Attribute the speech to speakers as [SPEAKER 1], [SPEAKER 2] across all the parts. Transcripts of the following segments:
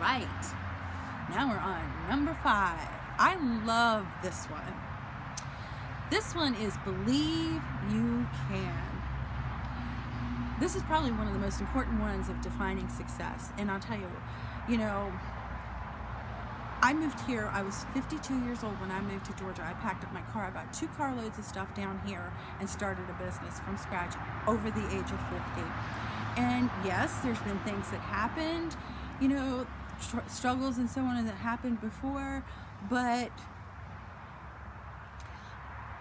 [SPEAKER 1] right, now we're on number 5. I love this one. This one is Believe You Can. This is probably one of the most important ones of defining success. And I'll tell you, I moved here, I was 52 years old when I moved to Georgia. I packed up my car, I got 2 carloads of stuff down here and started a business from scratch over the age of 50. And yes, there's been things that happened, struggles and so on that happened before, but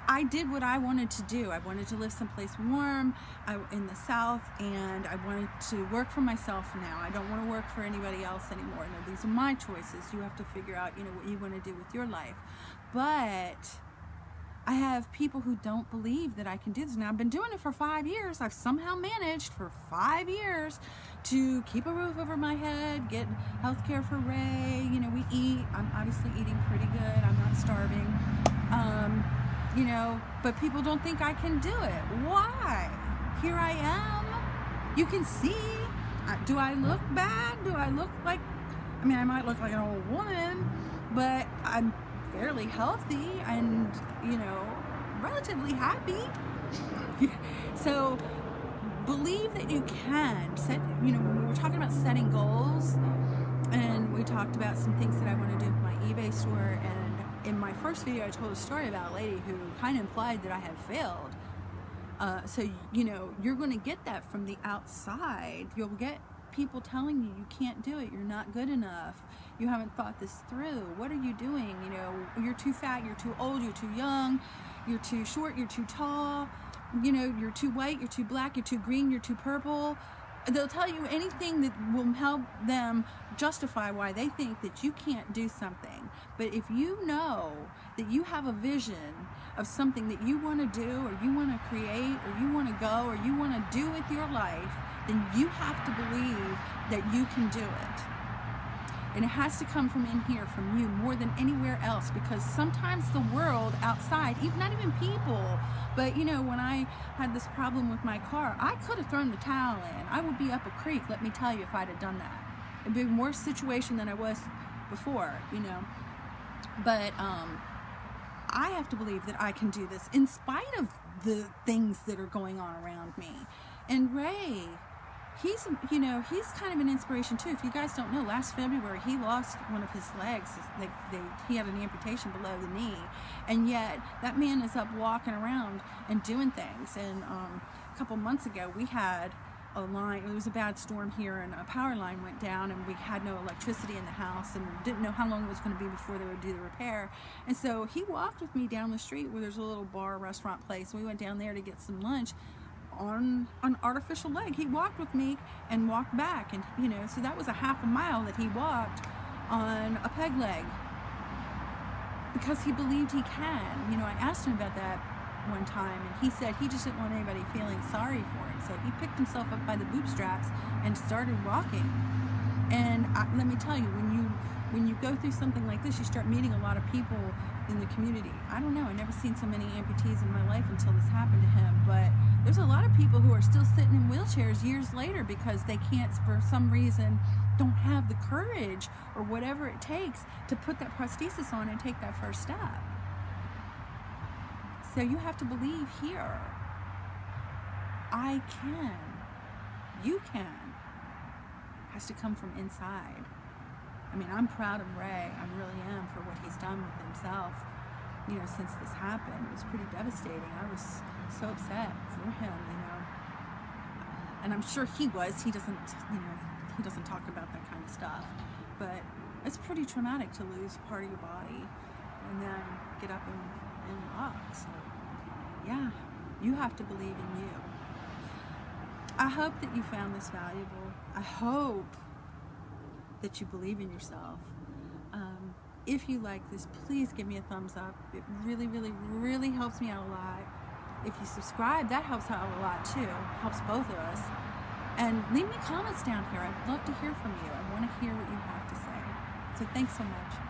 [SPEAKER 1] I did what I wanted to do. I wanted to live someplace warm in the South, and I wanted to work for myself now. I don't want to work for anybody else anymore. No, these are my choices. You have to figure out, what you want to do with your life. But I have people who don't believe that I can do this. Now, I've been doing it for 5 years. I've somehow managed for 5 years to keep a roof over my head, get health care for Ray. We eat. I'm obviously eating pretty good. I'm not starving. But people don't think I can do it. Why? Here I am. You can see. Do I look bad? Do I look like, I might look like an old woman, but I'm fairly healthy and, relatively happy. So believe that you can. When we were talking about setting goals, and we talked about some things that I want to do with my eBay store, and in my first video, I told a story about a lady who kind of implied that I had failed. So, you're going to get that from the outside. You'll get people telling you can't do it, you're not good enough, you haven't thought this through, what are you doing? You're too fat, you're too old, you're too young, you're too short, you're too tall, you're too white, you're too black, you're too green, you're too purple. They'll tell you anything that will help them justify why they think that you can't do something. But if you know that you have a vision of something that you want to do, or you want to create, or you want to go, or you want to do with your life, then you have to believe that you can do it. And it has to come from in here, from you, more than anywhere else, because sometimes the world outside, not even people, but when I had this problem with my car, I could have thrown the towel in. I would be up a creek, let me tell you, if I'd have done that. It'd be a worse situation than I was before, But I have to believe that I can do this in spite of the things that are going on around me. And Ray, he's kind of an inspiration too. If you guys don't know, last February he lost one of his legs. He had an amputation below the knee, and yet that man is up walking around and doing things. And a couple months ago we had a line, it was a bad storm here, and a power line went down, and we had no electricity in the house and didn't know how long it was going to be before they would do the repair. And so he walked with me down the street where there's a little bar restaurant place. We went down there to get some lunch on an artificial leg. He walked with me and walked back, and so that was a half a mile that he walked on a peg leg because he believed he can. I asked him about that one time, and he said he just didn't want anybody feeling sorry for him, so he picked himself up by the bootstraps and started walking. And let me tell you, when you go through something like this, you start meeting a lot of people in the community. I don't know, I've never seen so many amputees in my life until this happened to him, but there's a lot of people who are still sitting in wheelchairs years later because they can't, for some reason, don't have the courage or whatever it takes to put that prosthesis on and take that first step. So you have to believe here. I can. You can. It has to come from inside. I'm proud of Ray. I really am, for what he's done with himself, since this happened. It was pretty devastating. I was so upset for him, And I'm sure he was. He doesn't talk about that kind of stuff. But it's pretty traumatic to lose part of your body and then get up and walk. So, yeah, you have to believe in you. I hope that you found this valuable. I hope that you believe in yourself. If you like this, please give me a thumbs up. It really, really, really helps me out a lot. If you subscribe, that helps out a lot too. Helps both of us. And leave me comments down here. I'd love to hear from you. I want to hear what you have to say. So thanks so much.